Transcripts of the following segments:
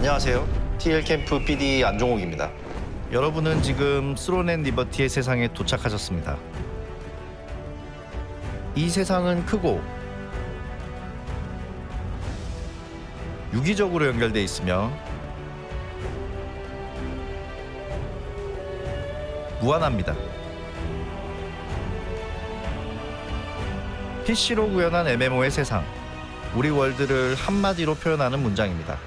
안녕하세요. TL캠프 PD 안종욱입니다. 여러분은 지금 스론 앤 리버티의 세상에 도착하셨습니다. 이 세상은 크고 유기적으로 연결되어 있으며 무한합니다. PC로 구현한 MMO의 세상, 우리 월드를 한마디로 표현하는 문장입니다.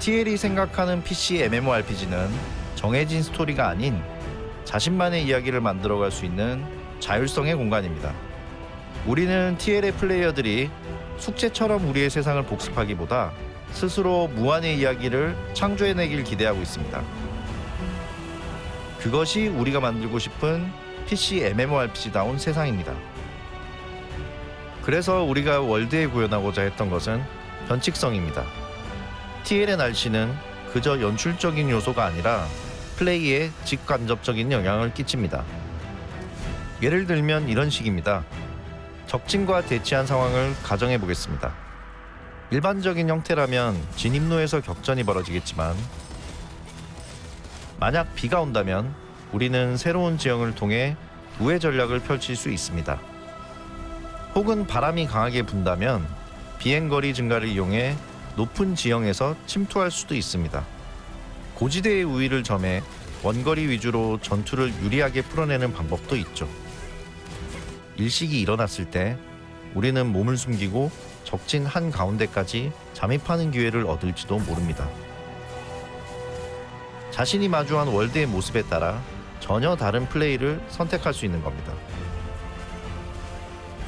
TL이 생각하는 PC MMORPG는 정해진 스토리가 아닌 자신만의 이야기를 만들어갈 수 있는 자율성의 공간입니다. 우리는 TL의 플레이어들이 숙제처럼 우리의 세상을 복습하기보다 스스로 무한의 이야기를 창조해내길 기대하고 있습니다. 그것이 우리가 만들고 싶은 PC MMORPG다운 세상입니다. 그래서 우리가 월드에 구현하고자 했던 것은 변칙성입니다. TL의 날씨는 그저 연출적인 요소가 아니라 플레이에 직간접적인 영향을 끼칩니다. 예를 들면 이런 식입니다. 적진과 대치한 상황을 가정해 보겠습니다. 일반적인 형태라면 진입로에서 격전이 벌어지겠지만 만약 비가 온다면 우리는 새로운 지형을 통해 우회 전략을 펼칠 수 있습니다. 혹은 바람이 강하게 분다면 비행거리 증가를 이용해 높은 지형에서 침투할 수도 있습니다. 고지대의 우위를 점해 원거리 위주로 전투를 유리하게 풀어내는 방법도 있죠. 일식이 일어났을 때 우리는 몸을 숨기고 적진 한가운데까지 잠입하는 기회를 얻을지도 모릅니다. 자신이 마주한 월드의 모습에 따라 전혀 다른 플레이를 선택할 수 있는 겁니다.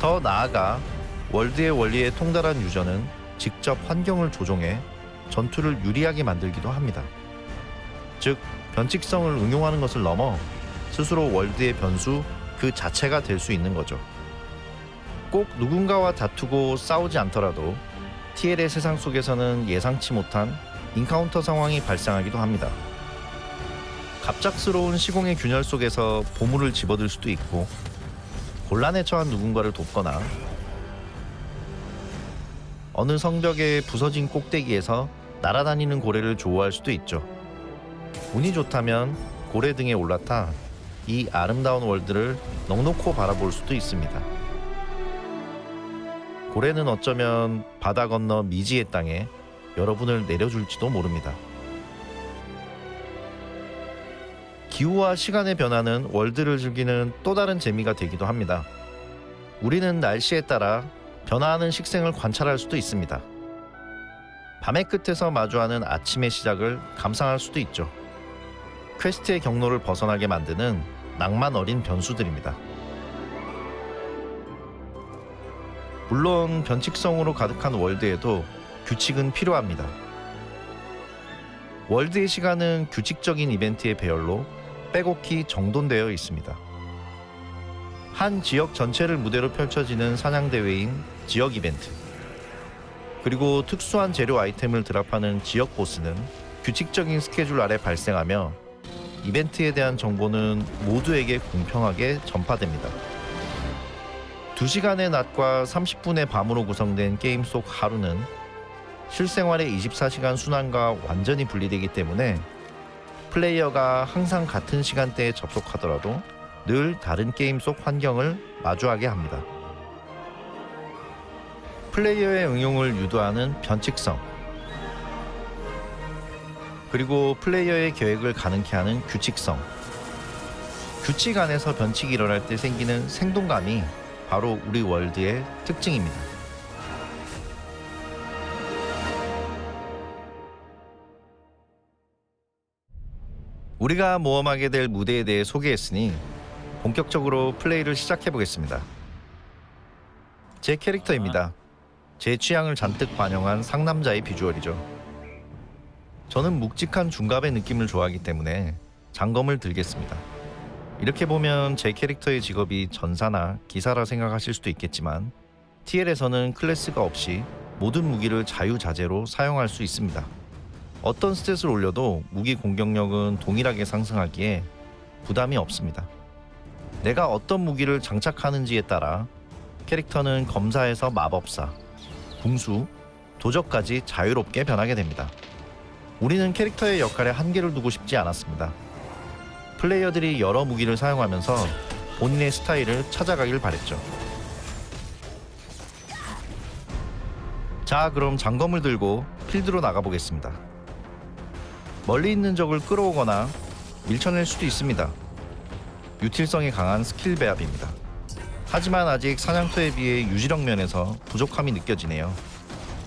더 나아가 월드의 원리에 통달한 유저는 직접 환경을 조종해 전투를 유리하게 만들기도 합니다. 즉, 변칙성을 응용하는 것을 넘어 스스로 월드의 변수 그 자체가 될 수 있는 거죠. 꼭 누군가와 다투고 싸우지 않더라도 TL의 세상 속에서는 예상치 못한 인카운터 상황이 발생하기도 합니다. 갑작스러운 시공의 균열 속에서 보물을 집어들 수도 있고, 곤란에 처한 누군가를 돕거나 어느 성벽의 부서진 꼭대기에서 날아다니는 고래를 조우할 수도 있죠. 운이 좋다면 고래 등에 올라타 이 아름다운 월드를 넋놓고 바라볼 수도 있습니다. 고래는 어쩌면 바다 건너 미지의 땅에 여러분을 내려줄지도 모릅니다. 기후와 시간의 변화는 월드를 즐기는 또 다른 재미가 되기도 합니다. 우리는 날씨에 따라 변화하는 식생을 관찰할 수도 있습니다. 밤의 끝에서 마주하는 아침의 시작을 감상할 수도 있죠. 퀘스트의 경로를 벗어나게 만드는 낭만 어린 변수들입니다. 물론 변칙성으로 가득한 월드에도 규칙은 필요합니다. 월드의 시간은 규칙적인 이벤트의 배열로 빼곡히 정돈되어 있습니다. 한 지역 전체를 무대로 펼쳐지는 사냥대회인 지역 이벤트, 그리고 특수한 재료 아이템을 드랍하는 지역 보스는 규칙적인 스케줄 아래 발생하며 이벤트에 대한 정보는 모두에게 공평하게 전파됩니다. 2시간의 낮과 30분의 밤으로 구성된 게임 속 하루는 실생활의 24시간 순환과 완전히 분리되기 때문에 플레이어가 항상 같은 시간대에 접속하더라도 늘 다른 게임 속 환경을 마주하게 합니다. 플레이어의 응용을 유도하는 변칙성, 그리고 플레이어의 계획을 가능케 하는 규칙성. 규칙 안에서 변칙이 일어날 때 생기는 생동감이 바로 우리 월드의 특징입니다. 우리가 모험하게 될 무대에 대해 소개했으니 본격적으로 플레이를 시작해 보겠습니다. 제 캐릭터입니다. 제 취향을 잔뜩 반영한 상남자의 비주얼이죠. 저는 묵직한 중갑의 느낌을 좋아하기 때문에 장검을 들겠습니다. 이렇게 보면 제 캐릭터의 직업이 전사나 기사라 생각하실 수도 있겠지만 TL에서는 클래스가 없이 모든 무기를 자유자재로 사용할 수 있습니다. 어떤 스탯을 올려도 무기 공격력은 동일하게 상승하기에 부담이 없습니다. 내가 어떤 무기를 장착하는지에 따라 캐릭터는 검사에서 마법사, 궁수, 도적까지 자유롭게 변하게 됩니다. 우리는 캐릭터의 역할에 한계를 두고 싶지 않았습니다. 플레이어들이 여러 무기를 사용하면서 본인의 스타일을 찾아가길 바랬죠. 자, 그럼 장검을 들고 필드로 나가보겠습니다. 멀리 있는 적을 끌어오거나 밀쳐낼 수도 있습니다. 유틸성이 강한 스킬 배합입니다. 하지만 아직 사냥터에 비해 유지력 면에서 부족함이 느껴지네요.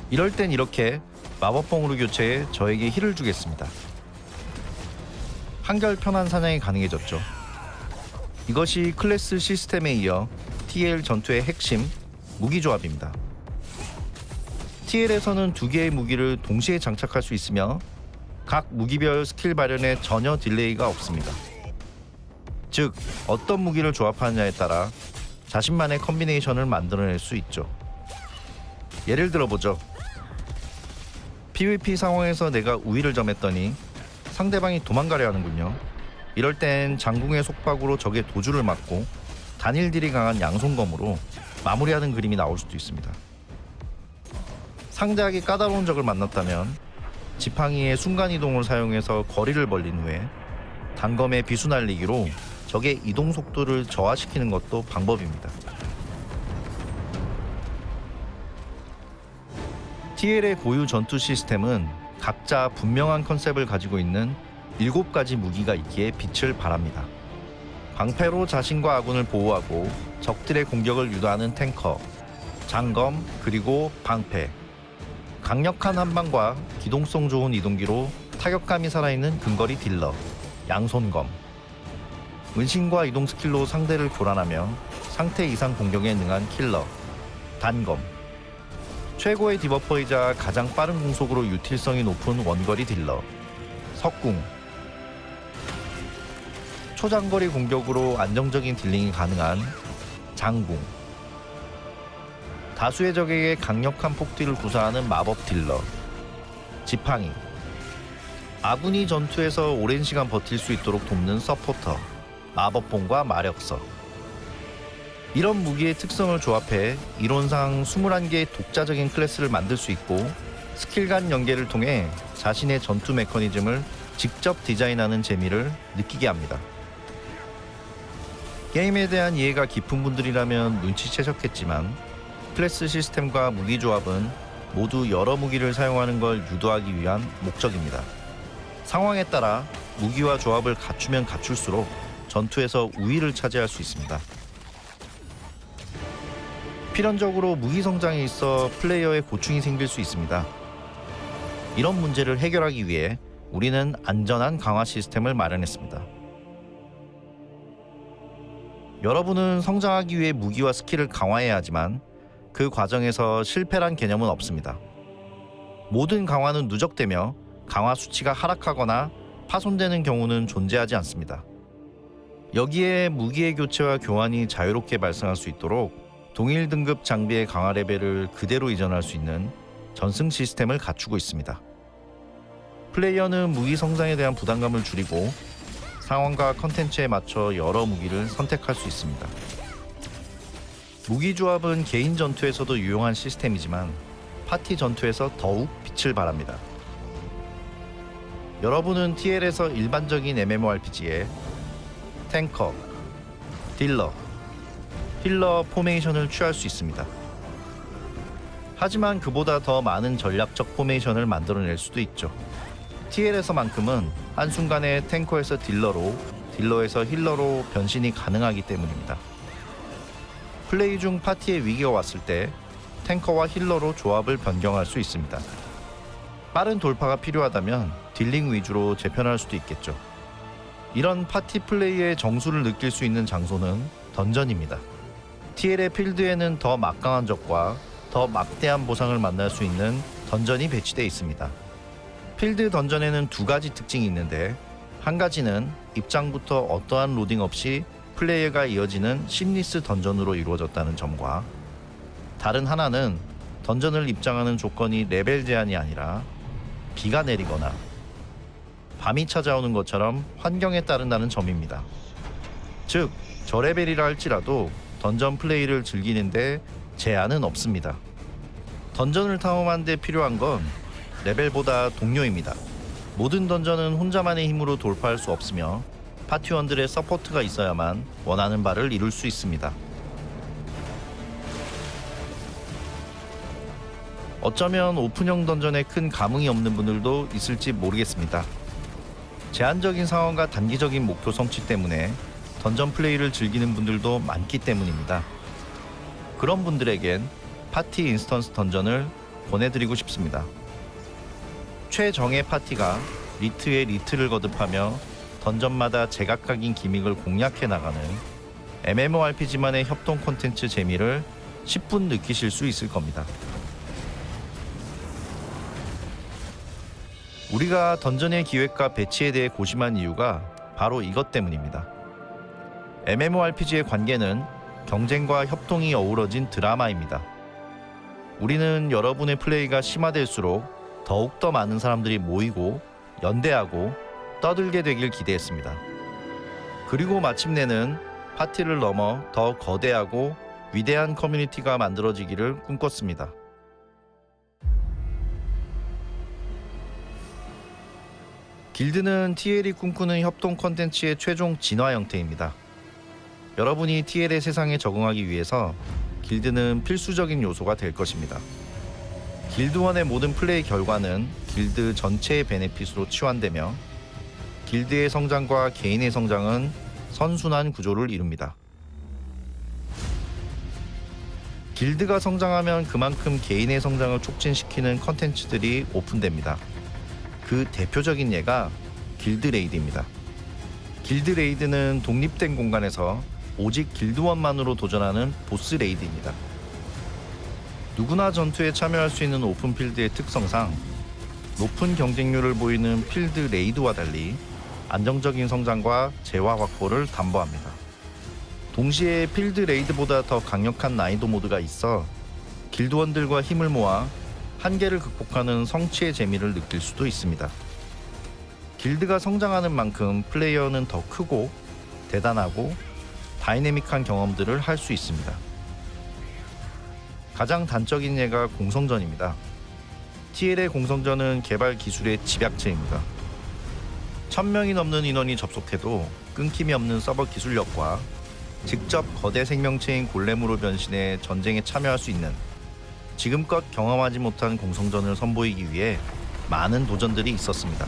이럴 땐 이렇게 마법봉으로 교체해 저에게 힐을 주겠습니다. 한결 편한 사냥이 가능해졌죠. 이것이 클래스 시스템에 이어 TL 전투의 핵심 무기 조합입니다. TL에서는 두 개의 무기를 동시에 장착할 수 있으며 각 무기별 스킬 발현에 전혀 딜레이가 없습니다. 즉, 어떤 무기를 조합하느냐에 따라 자신만의 컨비네이션을 만들어낼 수 있죠. 예를 들어보죠. PVP 상황에서 내가 우위를 점했더니 상대방이 도망가려 하는군요. 이럴 땐 장궁의 속박으로 적의 도주를 막고 단일 딜이 강한 양손검으로 마무리하는 그림이 나올 수도 있습니다. 상대하기 까다로운 적을 만났다면 지팡이의 순간이동을 사용해서 거리를 벌린 후에 단검의 비수 날리기로 적의 이동 속도를 저하시키는 것도 방법입니다. TL의 고유 전투 시스템은 각자 분명한 컨셉을 가지고 있는 7가지 무기가 있기에 빛을 발합니다. 방패로 자신과 아군을 보호하고 적들의 공격을 유도하는 탱커, 장검, 그리고 방패, 강력한 한방과 기동성 좋은 이동기로 타격감이 살아있는 근거리 딜러, 양손검, 은신과 이동 스킬로 상대를 교란하며 상태 이상 공격에 능한 킬러, 단검, 최고의 디버퍼이자 가장 빠른 공속으로 유틸성이 높은 원거리 딜러, 석궁, 초장거리 공격으로 안정적인 딜링이 가능한 장궁, 다수의 적에게 강력한 폭딜을 구사하는 마법 딜러, 지팡이, 아군이 전투에서 오랜 시간 버틸 수 있도록 돕는 서포터, 마법봉과 마력서. 이런 무기의 특성을 조합해 이론상 21개의 독자적인 클래스를 만들 수 있고 스킬 간 연계를 통해 자신의 전투 메커니즘을 직접 디자인하는 재미를 느끼게 합니다. 게임에 대한 이해가 깊은 분들이라면 눈치채셨겠지만 클래스 시스템과 무기 조합은 모두 여러 무기를 사용하는 걸 유도하기 위한 목적입니다. 상황에 따라 무기와 조합을 갖추면 갖출수록 전투에서 우위를 차지할 수 있습니다. 필연적으로 무기 성장에 있어 플레이어의 고충이 생길 수 있습니다. 이런 문제를 해결하기 위해 우리는 안전한 강화 시스템을 마련했습니다. 여러분은 성장하기 위해 무기와 스킬을 강화해야 하지만 그 과정에서 실패란 개념은 없습니다. 모든 강화는 누적되며 강화 수치가 하락하거나 파손되는 경우는 존재하지 않습니다. 여기에 무기의 교체와 교환이 자유롭게 발생할 수 있도록 동일 등급 장비의 강화 레벨을 그대로 이전할 수 있는 전승 시스템을 갖추고 있습니다. 플레이어는 무기 성장에 대한 부담감을 줄이고 상황과 컨텐츠에 맞춰 여러 무기를 선택할 수 있습니다. 무기 조합은 개인 전투에서도 유용한 시스템이지만 파티 전투에서 더욱 빛을 발합니다. 여러분은 TL에서 일반적인 MMORPG에 탱커, 딜러, 힐러 포메이션을 취할 수 있습니다. 하지만 그보다 더 많은 전략적 포메이션을 만들어낼 수도 있죠. TL에서만큼은 한순간에 탱커에서 딜러로, 딜러에서 힐러로 변신이 가능하기 때문입니다. 플레이 중 파티에 위기가 왔을 때 탱커와 힐러로 조합을 변경할 수 있습니다. 빠른 돌파가 필요하다면 딜링 위주로 재편할 수도 있겠죠. 이런 파티 플레이의 정수를 느낄 수 있는 장소는 던전입니다. TL의 필드에는 더 막강한 적과 더 막대한 보상을 만날 수 있는 던전이 배치되어 있습니다. 필드 던전에는 2가지 특징이 있는데, 한 가지는 입장부터 어떠한 로딩 없이 플레이어가 이어지는 심리스 던전으로 이루어졌다는 점과, 다른 하나는 던전을 입장하는 조건이 레벨 제한이 아니라 비가 내리거나 밤이 찾아오는 것처럼 환경에 따른다는 점입니다. 즉, 저레벨이라 할지라도 던전 플레이를 즐기는데 제한은 없습니다. 던전을 탐험하는 데 필요한 건 레벨보다 동료입니다. 모든 던전은 혼자만의 힘으로 돌파할 수 없으며 파티원들의 서포트가 있어야만 원하는 바를 이룰 수 있습니다. 어쩌면 오픈형 던전에 큰 감흥이 없는 분들도 있을지 모르겠습니다. 제한적인 상황과 단기적인 목표 성취 때문에 던전 플레이를 즐기는 분들도 많기 때문입니다. 그런 분들에겐 파티 인스턴스 던전을 권해드리고 싶습니다. 최정예 파티가 리트에 리트를 거듭하며 던전마다 제각각인 기믹을 공략해 나가는 MMORPG만의 협동 콘텐츠 재미를 10분 느끼실 수 있을 겁니다. 우리가 던전의 기획과 배치에 대해 고심한 이유가 바로 이것 때문입니다. MMORPG의 관계는 경쟁과 협동이 어우러진 드라마입니다. 우리는 여러분의 플레이가 심화될수록 더욱더 많은 사람들이 모이고 연대하고 떠들게 되길 기대했습니다. 그리고 마침내는 파티를 넘어 더 거대하고 위대한 커뮤니티가 만들어지기를 꿈꿨습니다. 길드는 TL이 꿈꾸는 협동 콘텐츠의 최종 진화 형태입니다. 여러분이 TL의 세상에 적응하기 위해서 길드는 필수적인 요소가 될 것입니다. 길드원의 모든 플레이 결과는 길드 전체의 베네핏으로 치환되며 길드의 성장과 개인의 성장은 선순환 구조를 이룹니다. 길드가 성장하면 그만큼 개인의 성장을 촉진시키는 컨텐츠들이 오픈됩니다. 그 대표적인 예가 길드 레이드입니다. 길드 레이드는 독립된 공간에서 오직 길드원만으로 도전하는 보스 레이드입니다. 누구나 전투에 참여할 수 있는 오픈필드의 특성상 높은 경쟁률을 보이는 필드 레이드와 달리 안정적인 성장과 재화 확보를 담보합니다. 동시에 필드 레이드보다 더 강력한 난이도 모드가 있어 길드원들과 힘을 모아 한계를 극복하는 성취의 재미를 느낄 수도 있습니다. 길드가 성장하는 만큼 플레이어는 더 크고 대단하고 다이내믹한 경험들을 할 수 있습니다. 가장 단적인 예가 공성전입니다. TL의 공성전은 개발 기술의 집약체입니다. 1000명이 넘는 인원이 접속해도 끊김이 없는 서버 기술력과 직접 거대 생명체인 골렘으로 변신해 전쟁에 참여할 수 있는 지금껏 경험하지 못한 공성전을 선보이기 위해 많은 도전들이 있었습니다.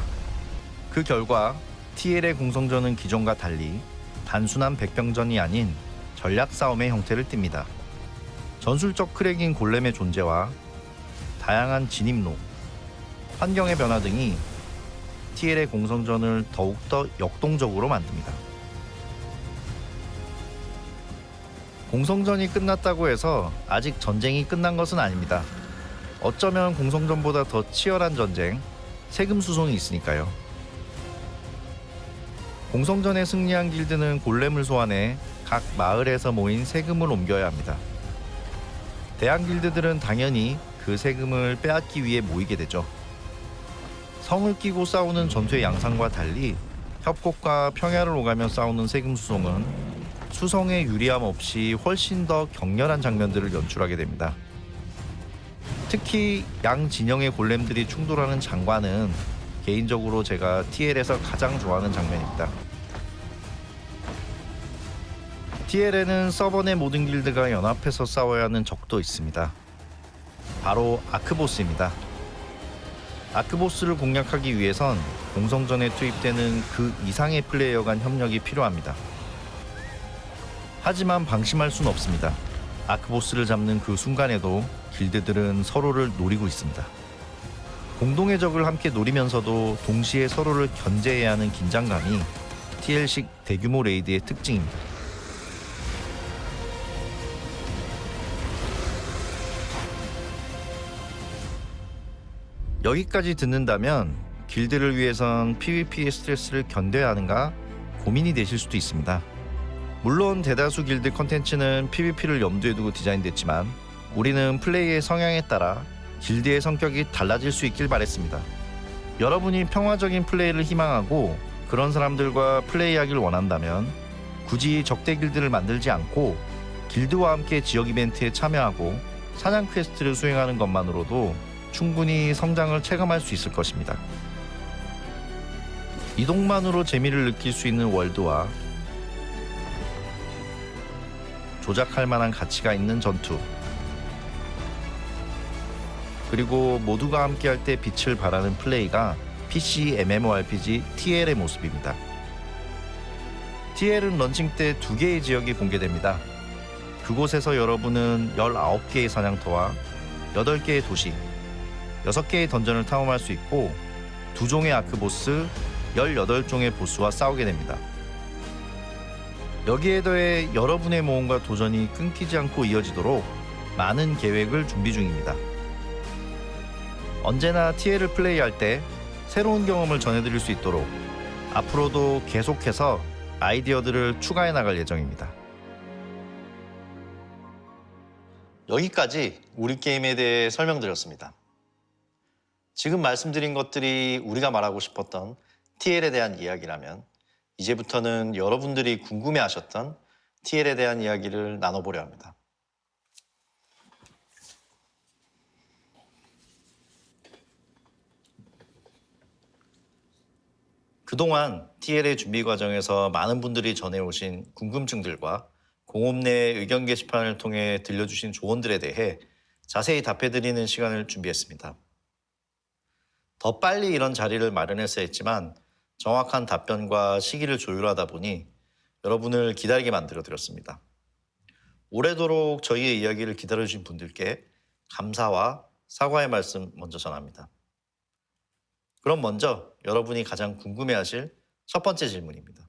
그 결과 TL의 공성전은 기존과 달리 단순한 백병전이 아닌 전략 싸움의 형태를 띱니다. 전술적 크랙인 골렘의 존재와 다양한 진입로, 환경의 변화 등이 TL의 공성전을 더욱더 역동적으로 만듭니다. 공성전이 끝났다고 해서 아직 전쟁이 끝난 것은 아닙니다. 어쩌면 공성전보다 더 치열한 전쟁, 세금 수송이 있으니까요. 공성전에 승리한 길드는 골렘을 소환해 각 마을에서 모인 세금을 옮겨야 합니다. 대항 길드들은 당연히 그 세금을 빼앗기 위해 모이게 되죠. 성을 끼고 싸우는 전투의 양상과 달리 협곡과 평야를 오가며 싸우는 세금 수송은 수성의 유리함 없이 훨씬 더 격렬한 장면들을 연출하게 됩니다. 특히 양 진영의 골렘들이 충돌하는 장관은 개인적으로 제가 TL에서 가장 좋아하는 장면입니다. TL에는 서버 내 모든 길드가 연합해서 싸워야 하는 적도 있습니다. 바로 아크보스입니다. 아크보스를 공략하기 위해선 공성전에 투입되는 그 이상의 플레이어 간 협력이 필요합니다. 하지만 방심할 순 없습니다. 아크보스를 잡는 그 순간에도 길드들은 서로를 노리고 있습니다. 공동의 적을 함께 노리면서도 동시에 서로를 견제해야 하는 긴장감이 TL식 대규모 레이드의 특징입니다. 여기까지 듣는다면 길드를 위해선 PVP의 스트레스를 견뎌야 하는가 고민이 되실 수도 있습니다. 물론 대다수 길드 컨텐츠는 PVP를 염두에 두고 디자인됐지만 우리는 플레이의 성향에 따라 길드의 성격이 달라질 수 있길 바랬습니다. 여러분이 평화적인 플레이를 희망하고 그런 사람들과 플레이하길 원한다면 굳이 적대 길드를 만들지 않고 길드와 함께 지역 이벤트에 참여하고 사냥 퀘스트를 수행하는 것만으로도 충분히 성장을 체감할 수 있을 것입니다. 이동만으로 재미를 느낄 수 있는 월드와 조작할 만한 가치가 있는 전투, 그리고 모두가 함께할 때 빛을 발하는 플레이가 PC MMORPG TL의 모습입니다. TL은 런칭 때 2개의 지역이 공개됩니다. 그곳에서 여러분은 19개의 사냥터와 8개의 도시, 6개의 던전을 탐험할 수 있고 2종의 아크보스, 18종의 보스와 싸우게 됩니다. 여기에 더해 여러분의 모험과 도전이 끊기지 않고 이어지도록 많은 계획을 준비 중입니다. 언제나 TL을 플레이할 때 새로운 경험을 전해드릴 수 있도록 앞으로도 계속해서 아이디어들을 추가해 나갈 예정입니다. 여기까지 우리 게임에 대해 설명드렸습니다. 지금 말씀드린 것들이 우리가 말하고 싶었던 TL에 대한 이야기라면 이제부터는 여러분들이 궁금해하셨던 TL에 대한 이야기를 나눠보려 합니다. 그동안 TL의 준비 과정에서 많은 분들이 전해오신 궁금증들과 공홈 내 의견 게시판을 통해 들려주신 조언들에 대해 자세히 답해드리는 시간을 준비했습니다. 더 빨리 이런 자리를 마련했어야 했지만 정확한 답변과 시기를 조율하다 보니 여러분을 기다리게 만들어드렸습니다. 오래도록 저희의 이야기를 기다려주신 분들께 감사와 사과의 말씀 먼저 전합니다. 그럼 먼저 여러분이 가장 궁금해하실 첫 번째 질문입니다.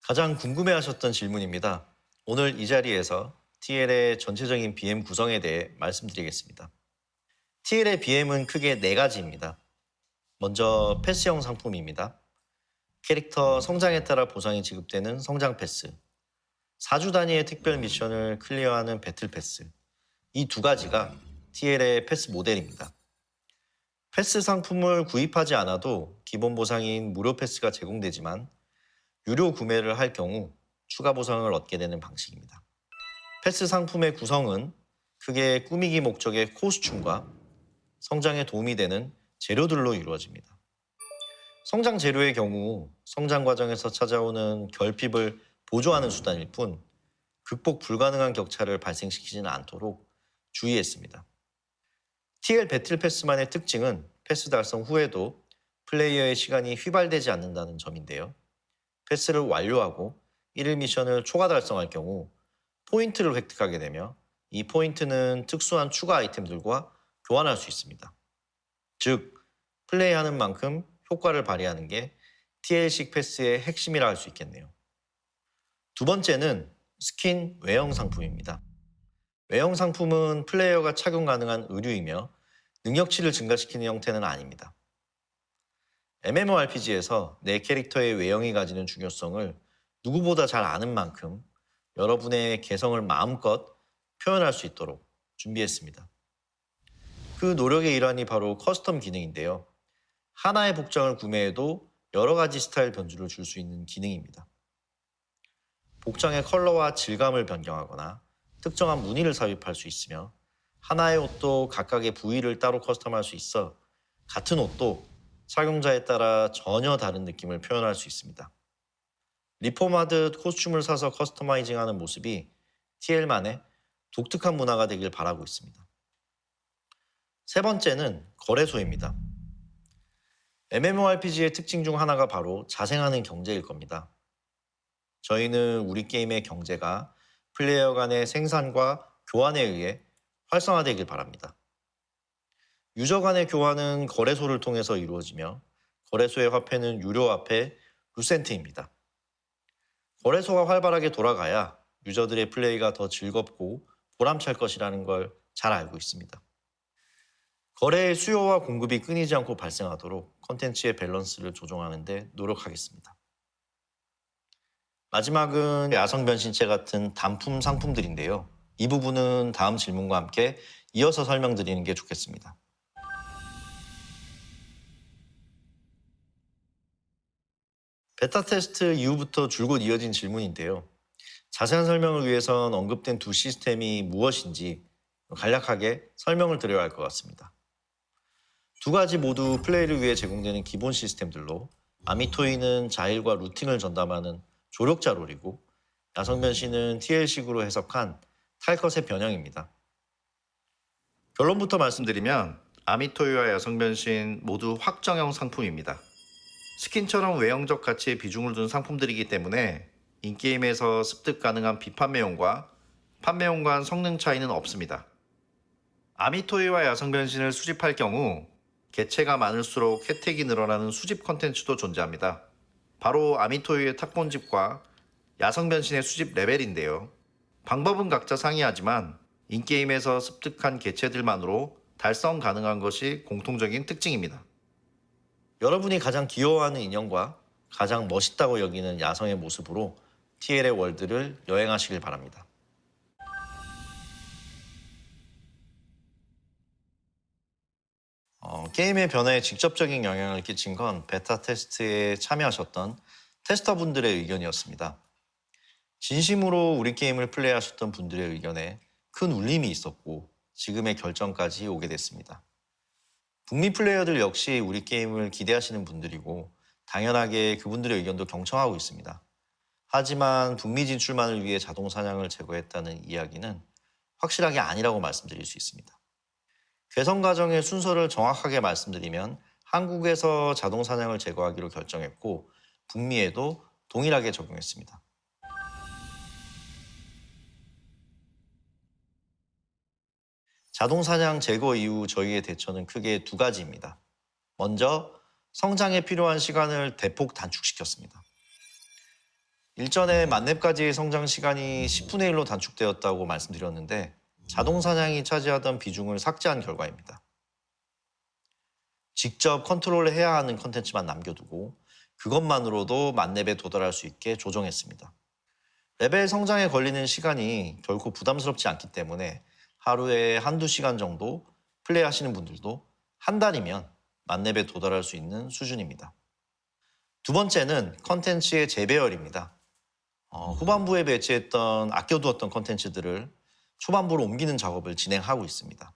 가장 궁금해하셨던 질문입니다. 오늘 이 자리에서 TL의 전체적인 BM 구성에 대해 말씀드리겠습니다. TL의 BM은 크게 4가지입니다. 먼저 패스형 상품입니다. 캐릭터 성장에 따라 보상이 지급되는 성장 패스, 4주 단위의 특별 미션을 클리어하는 배틀 패스, 이 2가지가 TL의 패스 모델입니다. 패스 상품을 구입하지 않아도 기본 보상인 무료 패스가 제공되지만 유료 구매를 할 경우 추가 보상을 얻게 되는 방식입니다. 패스 상품의 구성은 크게 꾸미기 목적의 코스튬과 성장에 도움이 되는 재료들로 이루어집니다. 성장 재료의 경우 성장 과정에서 찾아오는 결핍을 보조하는 수단일 뿐 극복 불가능한 격차를 발생시키지는 않도록 주의했습니다. TL 배틀 패스만의 특징은 패스 달성 후에도 플레이어의 시간이 휘발되지 않는다는 점인데요. 패스를 완료하고 1일 미션을 초과 달성할 경우 포인트를 획득하게 되며 이 포인트는 특수한 추가 아이템들과 교환할 수 있습니다. 즉, 플레이하는 만큼 효과를 발휘하는 게 TL식 패스의 핵심이라 할 수 있겠네요. 두 번째는 스킨 외형 상품입니다. 외형 상품은 플레이어가 착용 가능한 의류이며 능력치를 증가시키는 형태는 아닙니다. MMORPG에서 내 캐릭터의 외형이 가지는 중요성을 누구보다 잘 아는 만큼 여러분의 개성을 마음껏 표현할 수 있도록 준비했습니다. 그 노력의 일환이 바로 커스텀 기능인데요. 하나의 복장을 구매해도 여러 가지 스타일 변주를 줄 수 있는 기능입니다. 복장의 컬러와 질감을 변경하거나 특정한 무늬를 삽입할 수 있으며 하나의 옷도 각각의 부위를 따로 커스텀할 수 있어 같은 옷도 착용자에 따라 전혀 다른 느낌을 표현할 수 있습니다. 리폼하듯 코스튬을 사서 커스터마이징하는 모습이 TL만의 독특한 문화가 되길 바라고 있습니다. 세 번째는 거래소입니다. MMORPG의 특징 중 하나가 바로 자생하는 경제일 겁니다. 저희는 우리 게임의 경제가 플레이어 간의 생산과 교환에 의해 활성화되길 바랍니다. 유저 간의 교환은 거래소를 통해서 이루어지며 거래소의 화폐는 유료 화폐 루센트입니다. 거래소가 활발하게 돌아가야 유저들의 플레이가 더 즐겁고 보람찰 것이라는 걸 잘 알고 있습니다. 거래의 수요와 공급이 끊이지 않고 발생하도록 콘텐츠의 밸런스를 조정하는 데 노력하겠습니다. 마지막은 야성 변신체 같은 단품 상품들인데요. 이 부분은 다음 질문과 함께 이어서 설명드리는 게 좋겠습니다. 베타 테스트 이후부터 줄곧 이어진 질문인데요. 자세한 설명을 위해선 언급된 두 시스템이 무엇인지 간략하게 설명을 드려야 할 것 같습니다. 두 가지 모두 플레이를 위해 제공되는 기본 시스템들로 아미토이는 자일과 루팅을 전담하는 조력자 롤이고 야성변신은 TL식으로 해석한 탈것의 변형입니다. 결론부터 말씀드리면 아미토이와 야성변신 모두 확정형 상품입니다. 스킨처럼 외형적 가치에 비중을 둔 상품들이기 때문에 인게임에서 습득 가능한 비판매용과 판매용 간 성능 차이는 없습니다. 아미토이와 야성변신을 수집할 경우 개체가 많을수록 혜택이 늘어나는 수집 컨텐츠도 존재합니다. 바로 아미토이의 탁본집과 야성변신의 수집 레벨인데요. 방법은 각자 상이하지만 인게임에서 습득한 개체들만으로 달성 가능한 것이 공통적인 특징입니다. 여러분이 가장 귀여워하는 인형과 가장 멋있다고 여기는 야성의 모습으로 TL의 월드를 여행하시길 바랍니다. 게임의 변화에 직접적인 영향을 끼친 건 베타 테스트에 참여하셨던 테스터분들의 의견이었습니다. 진심으로 우리 게임을 플레이하셨던 분들의 의견에 큰 울림이 있었고 지금의 결정까지 오게 됐습니다. 북미 플레이어들 역시 우리 게임을 기대하시는 분들이고 당연하게 그분들의 의견도 경청하고 있습니다. 하지만 북미 진출만을 위해 자동 사냥을 제거했다는 이야기는 확실하게 아니라고 말씀드릴 수 있습니다. 개선 과정의 순서를 정확하게 말씀드리면 한국에서 자동 사냥을 제거하기로 결정했고 북미에도 동일하게 적용했습니다. 자동 사냥 제거 이후 저희의 대처는 크게 두 가지입니다. 먼저 성장에 필요한 시간을 대폭 단축시켰습니다. 일전에 만렙까지의 성장 시간이 10분의 1로 단축되었다고 말씀드렸는데 자동 사냥이 차지하던 비중을 삭제한 결과입니다. 직접 컨트롤해야 하는 컨텐츠만 남겨두고 그것만으로도 만렙에 도달할 수 있게 조정했습니다. 레벨 성장에 걸리는 시간이 결코 부담스럽지 않기 때문에 하루에 한두 시간 정도 플레이하시는 분들도 한 달이면 만렙에 도달할 수 있는 수준입니다. 두 번째는 컨텐츠의 재배열입니다. 후반부에 배치했던 아껴두었던 컨텐츠들을 초반부로 옮기는 작업을 진행하고 있습니다.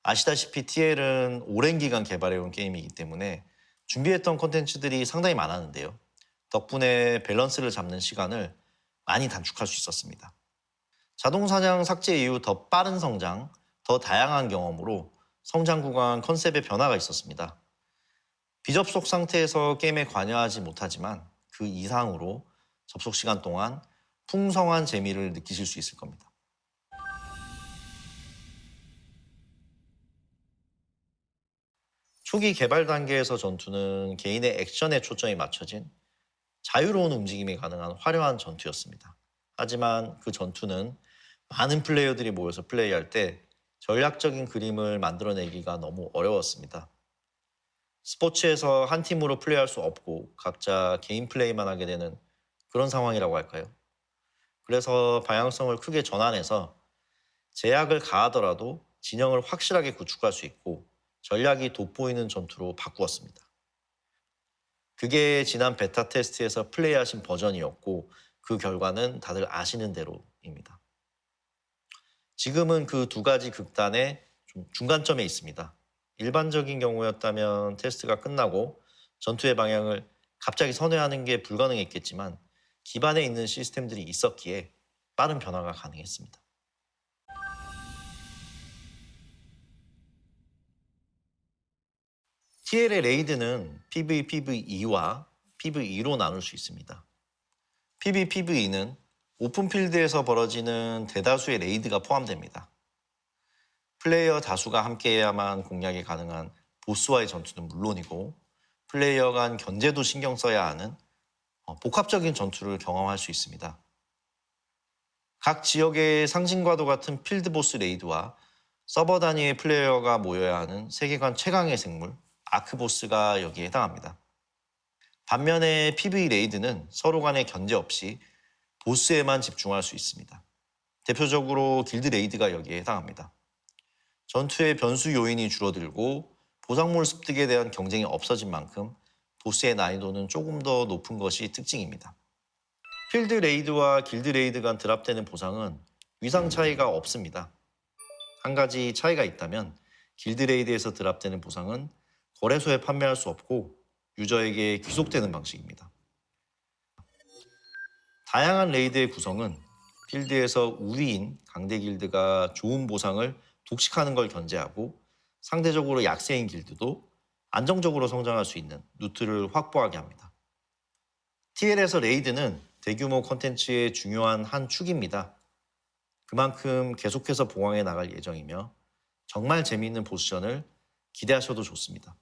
아시다시피 TL은 오랜 기간 개발해온 게임이기 때문에 준비했던 컨텐츠들이 상당히 많았는데요. 덕분에 밸런스를 잡는 시간을 많이 단축할 수 있었습니다. 자동 사냥 삭제 이후 더 빠른 성장, 더 다양한 경험으로 성장 구간 컨셉의 변화가 있었습니다. 비접속 상태에서 게임에 관여하지 못하지만 그 이상으로 접속 시간 동안 풍성한 재미를 느끼실 수 있을 겁니다. 초기 개발 단계에서 전투는 개인의 액션에 초점이 맞춰진 자유로운 움직임이 가능한 화려한 전투였습니다. 하지만 그 전투는 많은 플레이어들이 모여서 플레이할 때 전략적인 그림을 만들어내기가 너무 어려웠습니다. 스포츠에서 한 팀으로 플레이할 수 없고 각자 개인 플레이만 하게 되는 그런 상황이라고 할까요? 그래서 방향성을 크게 전환해서 제약을 가하더라도 진영을 확실하게 구축할 수 있고 전략이 돋보이는 전투로 바꾸었습니다. 그게 지난 베타 테스트에서 플레이하신 버전이었고 그 결과는 다들 아시는 대로입니다. 지금은 그 두 가지 극단의 좀 중간점에 있습니다. 일반적인 경우였다면 테스트가 끝나고 전투의 방향을 갑자기 선회하는 게 불가능했겠지만 기반에 있는 시스템들이 있었기에 빠른 변화가 가능했습니다. TL의 레이드는 PVPVE와 PVE로 나눌 수 있습니다. PVPVE는 오픈필드에서 벌어지는 대다수의 레이드가 포함됩니다. 플레이어 다수가 함께해야만 공략이 가능한 보스와의 전투는 물론이고 플레이어 간 견제도 신경 써야 하는 복합적인 전투를 경험할 수 있습니다. 각 지역의 상징과도 같은 필드보스 레이드와 서버 단위의 플레이어가 모여야 하는 세계관 최강의 생물 아크보스가 여기에 해당합니다. 반면에 PV 레이드는 서로 간의 견제 없이 보스에만 집중할 수 있습니다. 대표적으로 길드 레이드가 여기에 해당합니다. 전투의 변수 요인이 줄어들고 보상물 습득에 대한 경쟁이 없어진 만큼 보스의 난이도는 조금 더 높은 것이 특징입니다. 필드 레이드와 길드 레이드 간 드랍되는 보상은 위상 차이가 없습니다. 한 가지 차이가 있다면 길드 레이드에서 드랍되는 보상은 거래소에 판매할 수 없고 유저에게 귀속되는 방식입니다. 다양한 레이드의 구성은 필드에서 우위인 강대 길드가 좋은 보상을 독식하는 걸 견제하고 상대적으로 약세인 길드도 안정적으로 성장할 수 있는 루트를 확보하게 합니다. TL에서 레이드는 대규모 콘텐츠의 중요한 한 축입니다. 그만큼 계속해서 보강해 나갈 예정이며 정말 재미있는 보스전을 기대하셔도 좋습니다.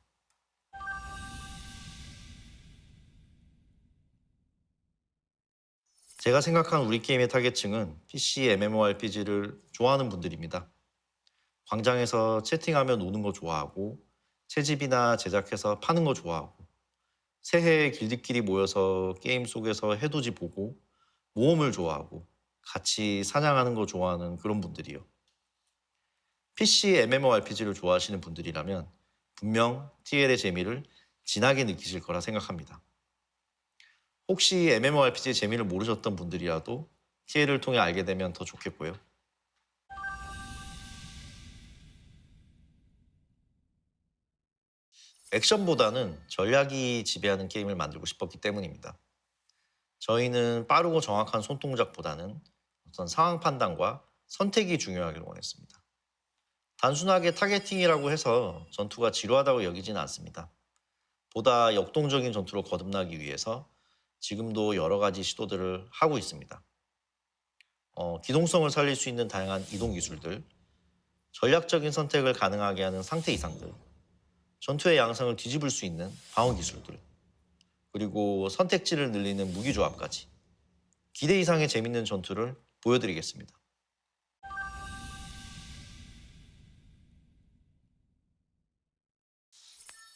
제가 생각한 우리 게임의 타겟층은 PC MMORPG를 좋아하는 분들입니다. 광장에서 채팅하며 노는 거 좋아하고 채집이나 제작해서 파는 거 좋아하고 새해에 길드끼리 모여서 게임 속에서 해돋이 보고 모험을 좋아하고 같이 사냥하는 거 좋아하는 그런 분들이요. PC MMORPG를 좋아하시는 분들이라면 분명 TL의 재미를 진하게 느끼실 거라 생각합니다. 혹시 MMORPG의 재미를 모르셨던 분들이라도 TL을 통해 알게 되면 더 좋겠고요. 액션보다는 전략이 지배하는 게임을 만들고 싶었기 때문입니다. 저희는 빠르고 정확한 손동작보다는 어떤 상황 판단과 선택이 중요하길 원했습니다. 단순하게 타겟팅이라고 해서 전투가 지루하다고 여기지는 않습니다. 보다 역동적인 전투로 거듭나기 위해서 지금도 여러 가지 시도들을 하고 있습니다. 기동성을 살릴 수 있는 다양한 이동 기술들, 전략적인 선택을 가능하게 하는 상태 이상들, 전투의 양상을 뒤집을 수 있는 방어 기술들, 그리고 선택지를 늘리는 무기 조합까지 기대 이상의 재밌는 전투를 보여드리겠습니다.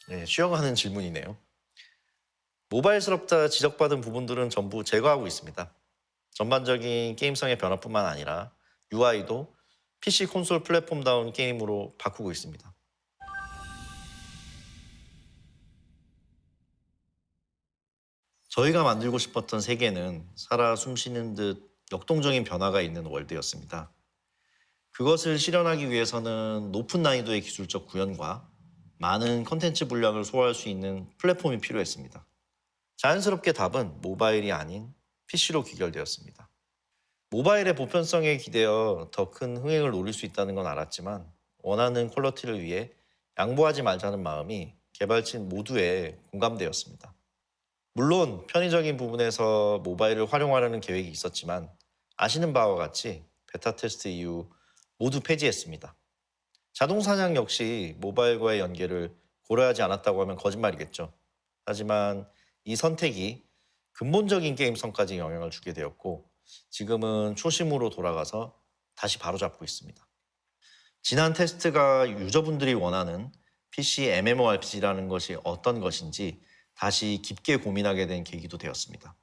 네, 쉬어가는 질문이네요. 모바일스럽다 지적받은 부분들은 전부 제거하고 있습니다. 전반적인 게임성의 변화뿐만 아니라 UI도 PC 콘솔 플랫폼다운 게임으로 바꾸고 있습니다. 저희가 만들고 싶었던 세계는 살아 숨쉬는 듯 역동적인 변화가 있는 월드였습니다. 그것을 실현하기 위해서는 높은 난이도의 기술적 구현과 많은 컨텐츠 분량을 소화할 수 있는 플랫폼이 필요했습니다. 자연스럽게 답은 모바일이 아닌 PC로 귀결되었습니다. 모바일의 보편성에 기대어 더 큰 흥행을 노릴 수 있다는 건 알았지만 원하는 퀄리티를 위해 양보하지 말자는 마음이 개발진 모두에 공감되었습니다. 물론 편의적인 부분에서 모바일을 활용하려는 계획이 있었지만 아시는 바와 같이 베타 테스트 이후 모두 폐지했습니다. 자동 사냥 역시 모바일과의 연계를 고려하지 않았다고 하면 거짓말이겠죠. 하지만 이 선택이 근본적인 게임성까지 영향을 주게 되었고 지금은 초심으로 돌아가서 다시 바로잡고 있습니다. 지난 테스트가 유저분들이 원하는 PC MMORPG라는 것이 어떤 것인지 다시 깊게 고민하게 된 계기도 되었습니다.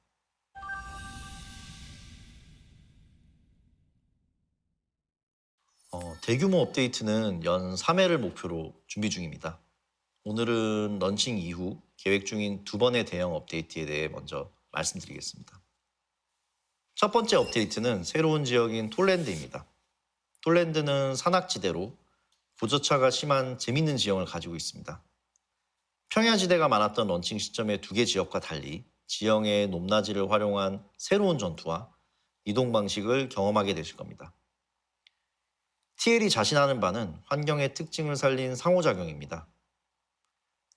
대규모 업데이트는 연 3회를 목표로 준비 중입니다. 오늘은 런칭 이후 계획 중인 두 번의 대형 업데이트에 대해 먼저 말씀드리겠습니다. 첫 번째 업데이트는 새로운 지역인 톨랜드입니다. 톨랜드는 산악지대로 고저차가 심한 재밌는 지형을 가지고 있습니다. 평야지대가 많았던 런칭 시점의 두 개 지역과 달리 지형의 높낮이를 활용한 새로운 전투와 이동 방식을 경험하게 되실 겁니다. TL이 자신하는 바는 환경의 특징을 살린 상호작용입니다.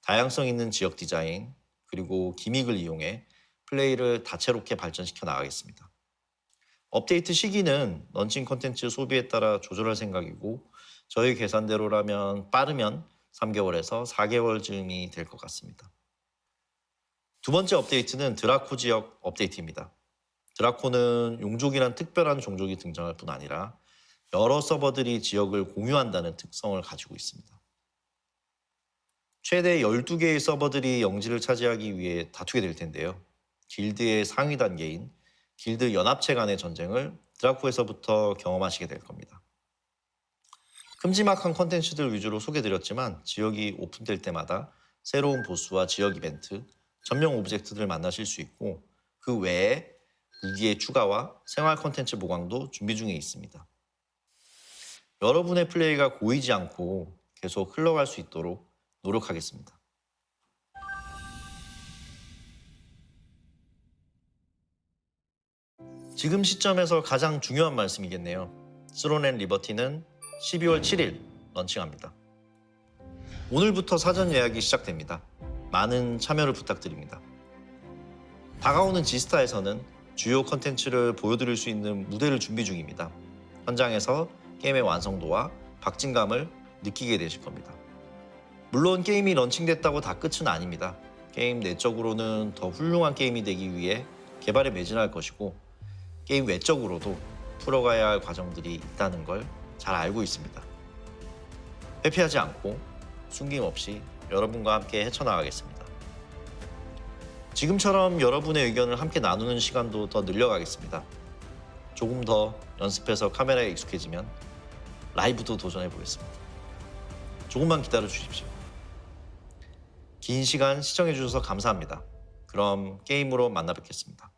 다양성 있는 지역 디자인, 그리고 기믹을 이용해 플레이를 다채롭게 발전시켜 나가겠습니다. 업데이트 시기는 런칭 콘텐츠 소비에 따라 조절할 생각이고 저희 계산대로라면 빠르면 3개월에서 4개월 즈음이 될 것 같습니다. 두 번째 업데이트는 드라코 지역 업데이트입니다. 드라코는 용족이란 특별한 종족이 등장할 뿐 아니라 여러 서버들이 지역을 공유한다는 특성을 가지고 있습니다. 최대 12개의 서버들이 영지를 차지하기 위해 다투게 될 텐데요. 길드의 상위 단계인 길드 연합체 간의 전쟁을 드라코에서부터 경험하시게 될 겁니다. 큼지막한 컨텐츠들 위주로 소개드렸지만 지역이 오픈될 때마다 새로운 보스와 지역 이벤트, 전용 오브젝트들을 만나실 수 있고 그 외에 무기의 추가와 생활 콘텐츠 보강도 준비 중에 있습니다. 여러분의 플레이가 고이지 않고 계속 흘러갈 수 있도록 노력하겠습니다. 지금 시점에서 가장 중요한 말씀이겠네요. 스론 앤 리버티는 12월 7일 런칭합니다. 오늘부터 사전 예약이 시작됩니다. 많은 참여를 부탁드립니다. 다가오는 지스타에서는 주요 컨텐츠를 보여드릴 수 있는 무대를 준비 중입니다. 현장에서 게임의 완성도와 박진감을 느끼게 되실 겁니다. 물론 게임이 런칭됐다고 다 끝은 아닙니다. 게임 내적으로는 더 훌륭한 게임이 되기 위해 개발에 매진할 것이고 게임 외적으로도 풀어가야 할 과정들이 있다는 걸 잘 알고 있습니다. 회피하지 않고 숨김없이 여러분과 함께 헤쳐나가겠습니다. 지금처럼 여러분의 의견을 함께 나누는 시간도 더 늘려가겠습니다. 조금 더 연습해서 카메라에 익숙해지면 라이브도 도전해 보겠습니다. 조금만 기다려 주십시오. 긴 시간 시청해 주셔서 감사합니다. 그럼 게임으로 만나 뵙겠습니다.